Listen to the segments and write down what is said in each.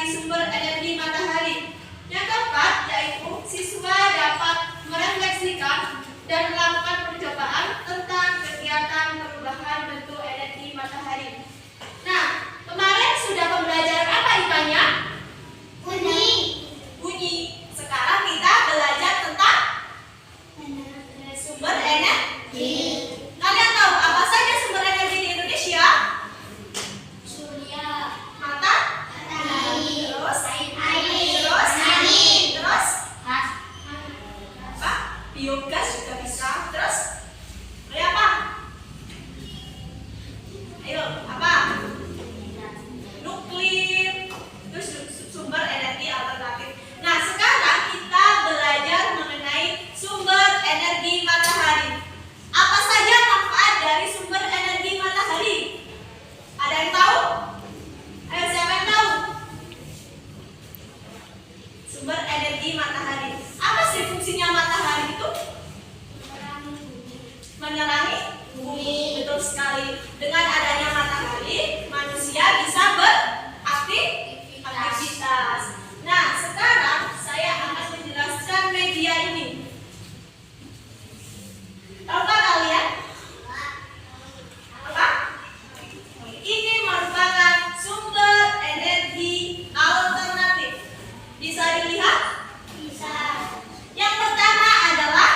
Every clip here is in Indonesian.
dari sumber energi matahari. Yang keempat yaitu siswa dapat merefleksikan dan melakukan percobaan tentang kegiatan perubahan bentuk energi matahari. Nah, kemarin sudah pembelajaran apa IPA-nya? Bunyi. Sekarang kita belajar tentang sumber energi. Kalian tahu apa saja sumber energi di Indonesia? Surya, Matahari. Terus air, terus apa? biogas juga bisa. Terus apa? Ayo, apa? Nuklir. Terus sumber energi alternatif. Nah, sekarang kita belajar mengenai sumber energi matahari. Apa saja manfaat dari sumber energi matahari? Ada yang tahu? Ayo, siapa yang tahu? Sumber energi matahari. Apa sih fungsinya matahari itu? Menerangi bumi. Betul sekali. Dengan adanya matahari, manusia bisa beraktivitas. Nah, sekarang saya akan menjelaskan media ini. Tahukah kalian? Apa? Ini merupakan sumber energi alternatif. Bisa dilihat? Bisa. Yang pertama adalah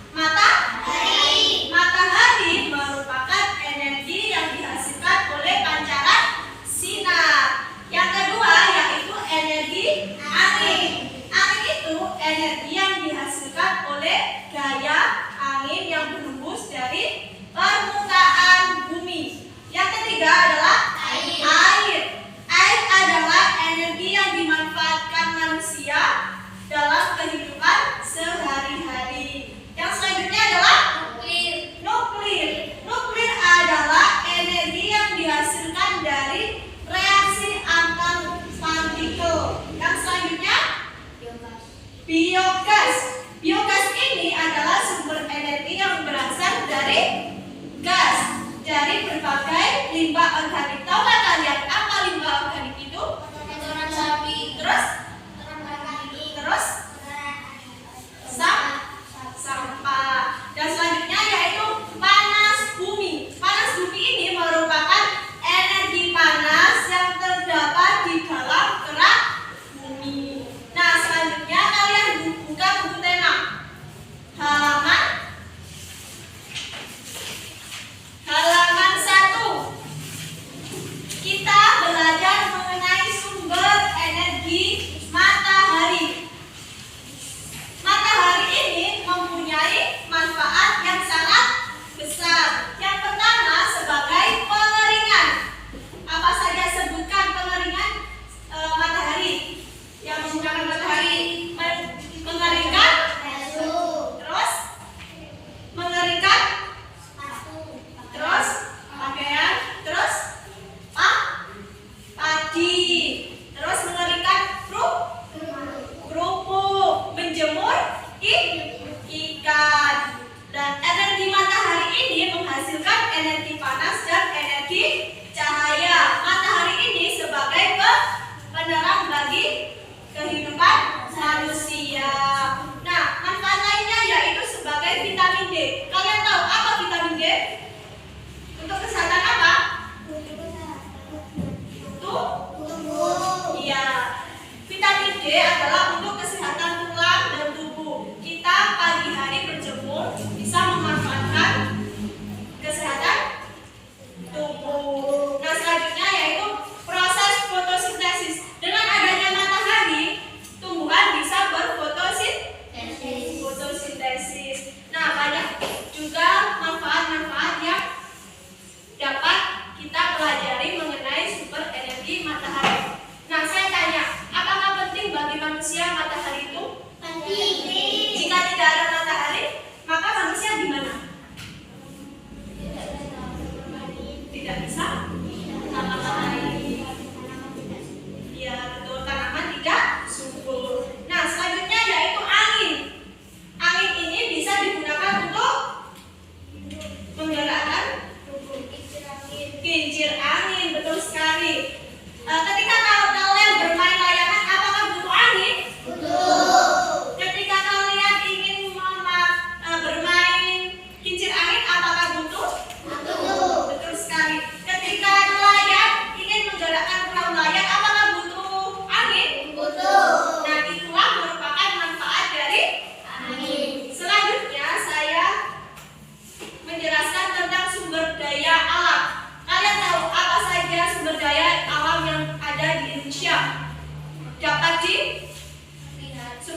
Matahari. matahari merupakan energi yang dihasilkan oleh pancaran sinar. Yang kedua yaitu energi angin. Angin itu energi yang dihasilkan oleh gaya angin yang berhembus dari permukaan bumi. Yang ketiga adalah air. Air adalah energi yang dimanfaatkan manusia dalam kehidupan sehari-hari. Yang selanjutnya adalah nuklir. Nuklir adalah energi yang dihasilkan dari reaksi antar partikel. Yang selanjutnya biogas. Biogas ini adalah sumber energi yang berasal dari gas, dari berbagai limbah organik. Tahukah kalian apa limbah organik itu? Kotoran sapi. Terus Terus sampah. Dan selanjutnya yaitu panas bumi. Panas bumi ini merupakan energi panas yang terdapat di dalam kerak bumi. Nah, selanjutnya kalian buka buku tema. Halaman 1.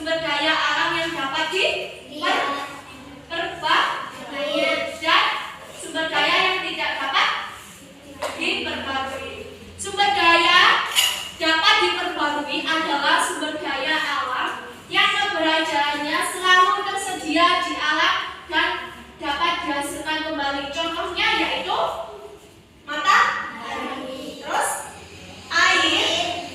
sumber daya alam yang dapat diperbarui dan sumber daya yang tidak dapat diperbarui. Sumber daya dapat diperbarui adalah sumber daya alam yang keberadaannya selalu tersedia di alam dan dapat dihasilkan kembali. Contohnya yaitu matahari, terus air,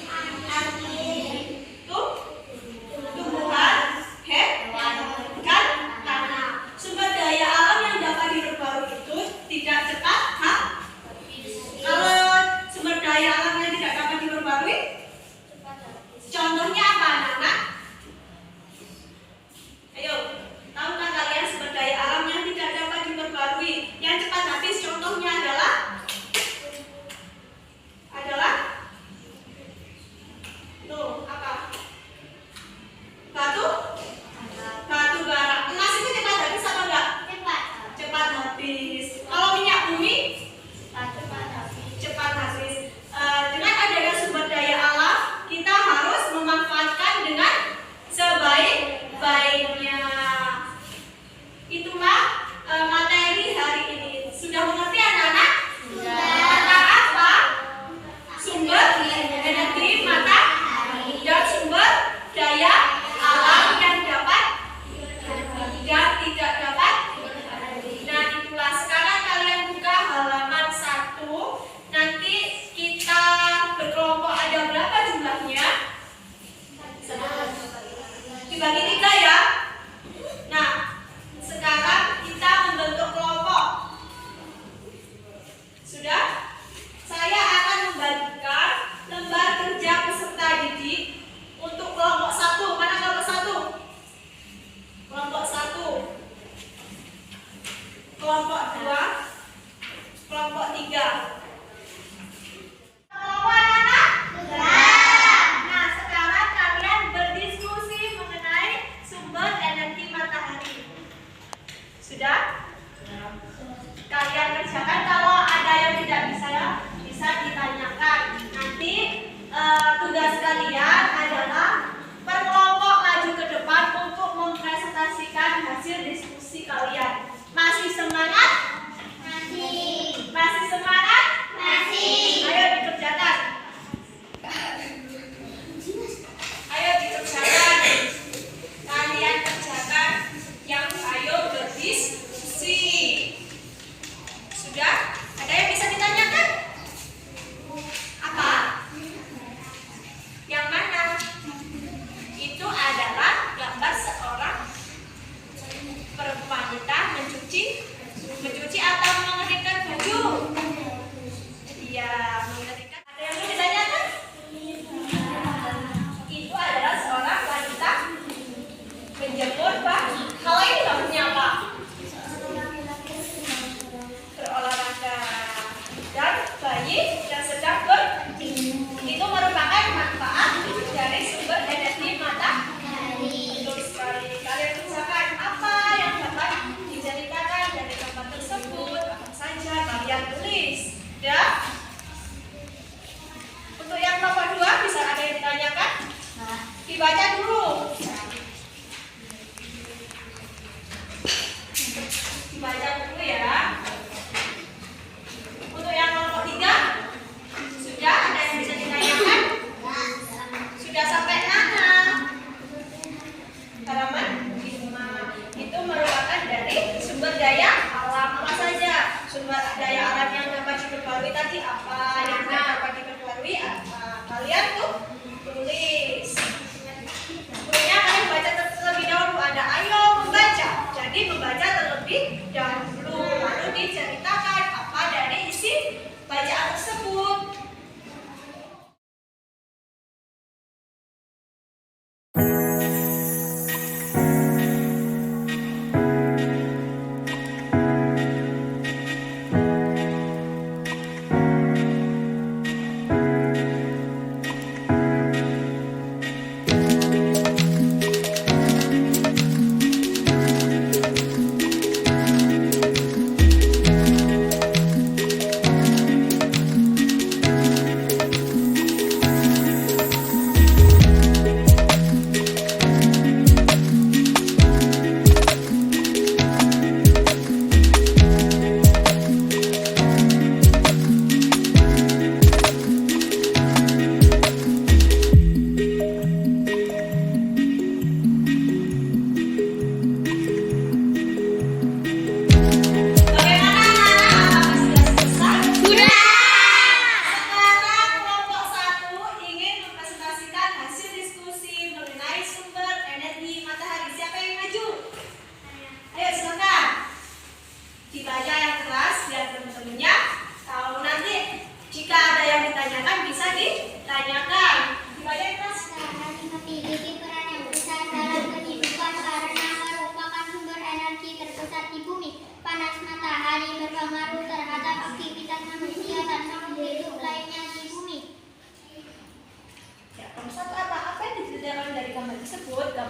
tumbuhan, hewan, dan tanah. Sumber daya alam yang dapat diperbarui itu tidak cepat habis. Kalau sumber daya alam yang tidak dapat diperbarui, contohnya apa anak-anak? Ayo, tahukah kalian sumber daya alam yang tidak dapat diperbarui yang cepat habis? Contohnya adalah tuh apa? Batu bara. Emas itu cepat habis apa enggak? Cepat habis. Kalau minyak bumi cepat habis. Dengan adanya sumber daya alam, kita harus memanfaatkan dengan sebaik-baiknya. Itulah materi hari ini. Sudah mengerti anak-anak? Tentang apa? Sumber energi matahari dan sumber daya alam yang dapat dan tidak dapat. Nah, itulah. Sekarang kalian buka halaman 1. Nanti kita berkelompok, ada berapa jumlahnya? Dibagi 3 ya. Nah, sekarang kita membentuk kelompok. Sudah? Saya akan membagikan lembar kerja peserta didik untuk kelompok 1. Mana kelompok 1? Kelompok 1. Kelompok 2. Kelompok 3. Kelompok anak-anak? Nah, sekarang kalian berdiskusi mengenai sumber energi matahari. Sudah? Kalian kerjakan. Kalau ada yang tidak bisa ditanyakan. Nanti tugas kalian adalah per kelompok maju ke depan untuk mempresentasikan hasil diskusi kalian. Masih semangat? Masih semangat? Ayo dikerjakan. Ayo dikerjakan. Kalian kerjakan. Yang ayo berdiskusi. Sudah? Ada yang bisa ditanyakan? Apa? Yang mana? Itu adalah gambar seorang wanita mencuci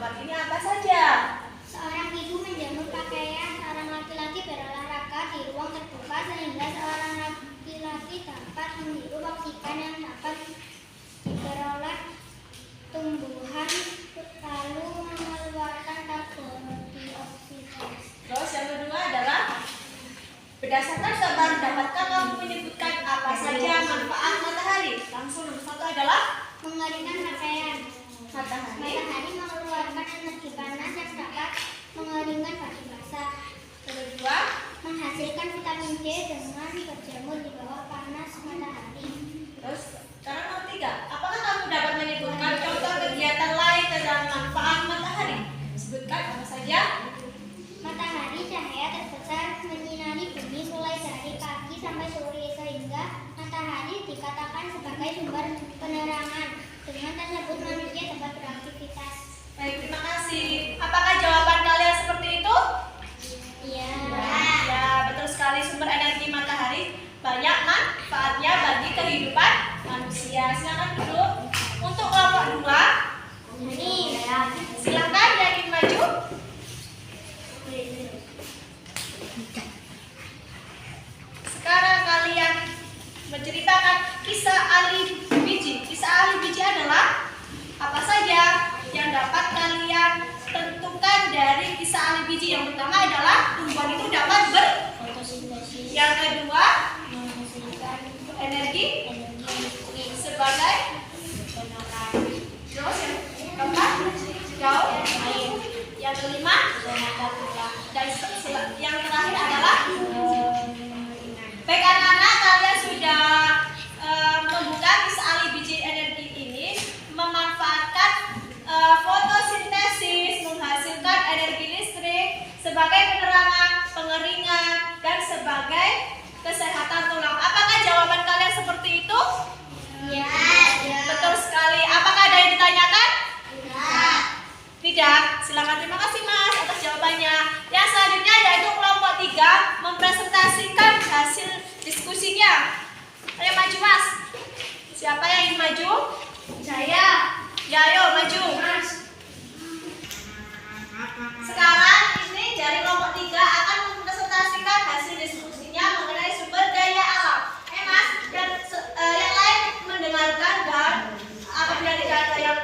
berempat ini apa saja? Seorang ibu menjemur pakaian, seorang laki-laki berolahraga di ruang terbuka sehingga seorang laki-laki dapat menghirup oksigen yang dapat diperoleh tumbuhan lalu mengeluarkan karbon dioksida. Terus yang kedua adalah berdasarkan gambar dapatkah kamu menyebutkan apa saja manfaat matahari? Langsung nomor satu adalah Mengeringkan pakaian. matahari. Matahari mengeluarkan energi panas yang dapat mengeringkan baju basah. Kedua, Menghasilkan vitamin D dengan berjemur di bawah panas matahari. terus sekarang nomor tiga. Apakah kamu dapat menyebutkan contoh kegiatan lain tentang manfaat matahari? Sebutkan apa saja? Matahari cahaya terbesar menyinari bumi mulai dari pagi sampai sore sehingga matahari dikatakan sebagai sumber penerangan. Dengan tersebut manusia dapat beraktivitas. Baik, terima kasih. Apakah jawaban kalian seperti itu? Iya. Ya, betul sekali. Sumber energi matahari banyak manfaatnya bagi kehidupan manusia. Silakan duduk. Untuk kelompok dua, Ini silakan yang ingin maju. Sekarang kalian menceritakan kisah ahli biji. Kisah ahli biji adalah apa saja yang dapat kalian tentukan dari kisah ahli biji. Yang pertama adalah tumbuhan itu dapat fotosintesis yang kedua menghasilkan energi energi sebagai penerangan. terus yang keempat daun Air yang kelima tenaga pula dan yang terakhir adalah baik anak-anak, kalian sudah membuka kisah ahli biji energi ini memanfaatkan fotosintesis menghasilkan energi listrik sebagai penerangan, pengeringan dan sebagai kesehatan tulang. Apakah jawaban kalian seperti itu? ya Betul sekali. Apakah ada yang ditanyakan? enggak Tidak. Silakan, terima kasih Mas atas jawabannya. Yang selanjutnya yaitu kelompok 3 mempresentasikan hasil diskusinya. Ayo maju Mas. Siapa yang ingin maju? saya Ya ayo maju. Sekarang ini dari kelompok 3 akan mempresentasikan hasil diskusinya mengenai sumber daya alam. Mas, dan yang lain mendengarkan dan apabila tidak ada yang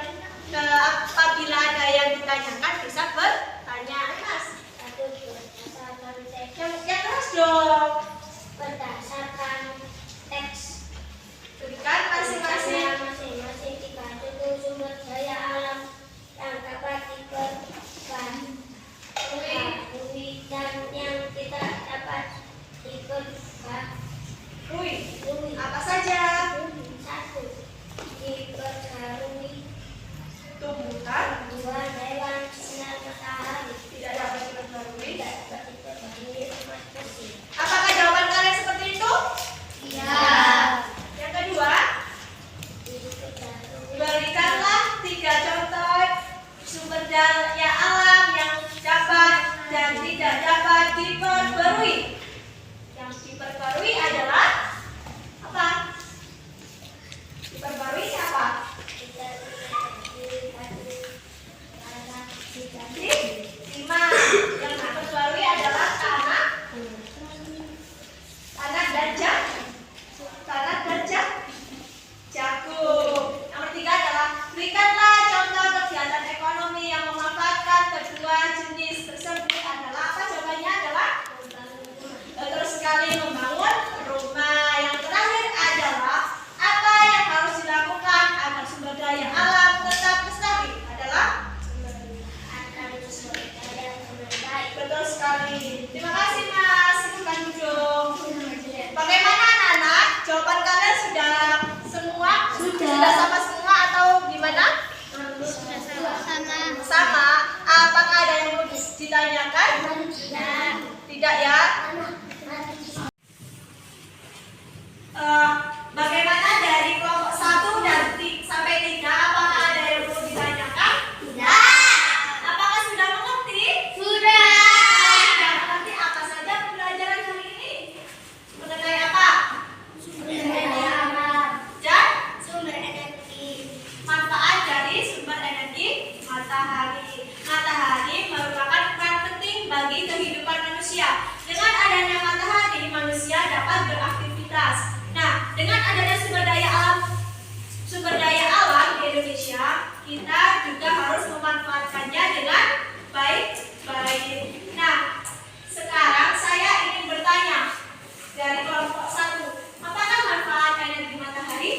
apabila ada yang ditanyakan bisa bertanya. Mas, satu berdasarkan teks yang keras dong. berdasarkan teks Berikan masing-masing. masing-masing tiga contoh sumber daya alam yang dapat diperbarui dan yang tidak dapat diperbarui. Apa saja? Satu, diperbarui. Tumbuhan Dua, hewan sinar matahari. tidak dapat diperbarui. Tidak dapat diperbarui rumah bersih. Apakah jawaban kalian seperti itu? Iya. Yang kedua, Diperbarui. berikanlah 3 contoh sumber daya alam yang dapat dan tidak dapat diperbarui. Yang diperbarui adalah apa? Diperbarui apa? Lima. Yang diperbarui adalah tanah dan jagung. Nomor 3 adalah berikanlah contoh kegiatan ekonomi yang memanfaatkan kedua jenis tersebut adalah apa? Jawabannya adalah adanya matahari, manusia dapat beraktivitas. Nah, dengan adanya sumber daya alam di Indonesia, kita juga harus memanfaatkannya dengan baik-baik. Nah, sekarang saya ingin bertanya dari kelompok 1, apakah manfaat energi matahari?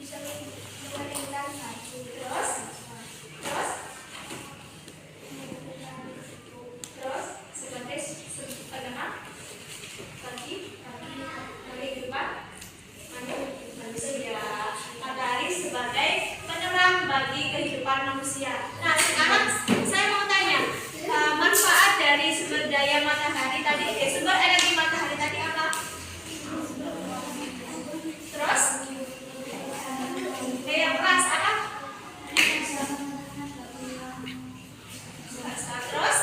Bisa meningkatkan Terus sebagai penerang bagi kehidupan manusia. Matahari sebagai penerang bagi kehidupan manusia. Nah, sekarang saya mau tanya, manfaat dari sumber daya matahari tadi, sumber energi matahari tadi apa? Terus, yang keras apa? Terus,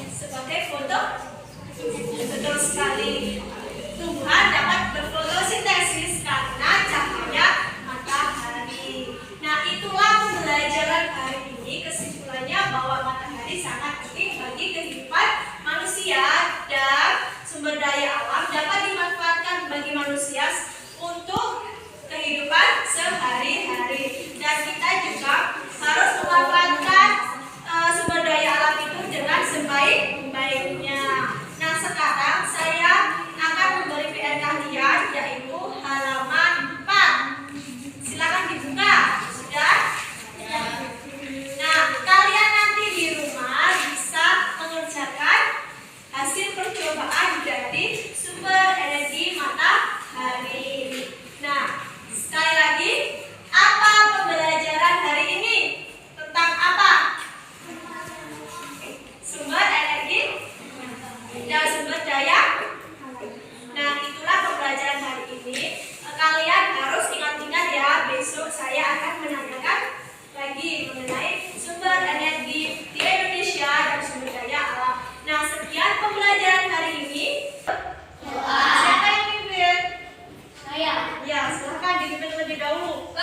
sebagai foto, betul sekali. Tumbuhan dapat berfotosintesis karena cahaya matahari. Nah, itulah pembelajaran hari ini. Kesimpulannya bahwa matahari sangat penting bagi kehidupan manusia dan sumber daya alam dapat dimanfaatkan bagi manusia untuk kehidupan sehari-hari. Dan kita juga harus memanfaatkan sumber daya alam itu dengan sebaik-baiknya. Nah, sekarang saya akan memberi PR kalian, yaitu halaman 4. Silakan dibuka. Sudah? Nah, kalian nanti di rumah bisa mengerjakan hasil percobaan dari sumber energi matahari. Nah, sekali lagi, apa pembelajaran hari ini? Tentang apa? Sumber energi dan sumber daya. Nah, itulah pembelajaran hari ini. Kalian harus ingat-ingat ya, besok saya akan menanyakan lagi mengenai sumber energi di Indonesia dan sumber daya alam. Nah, sekian pembelajaran hari ini. Siapa yang mimpin? Saya. Ya, silakan dipimpin terlebih dahulu.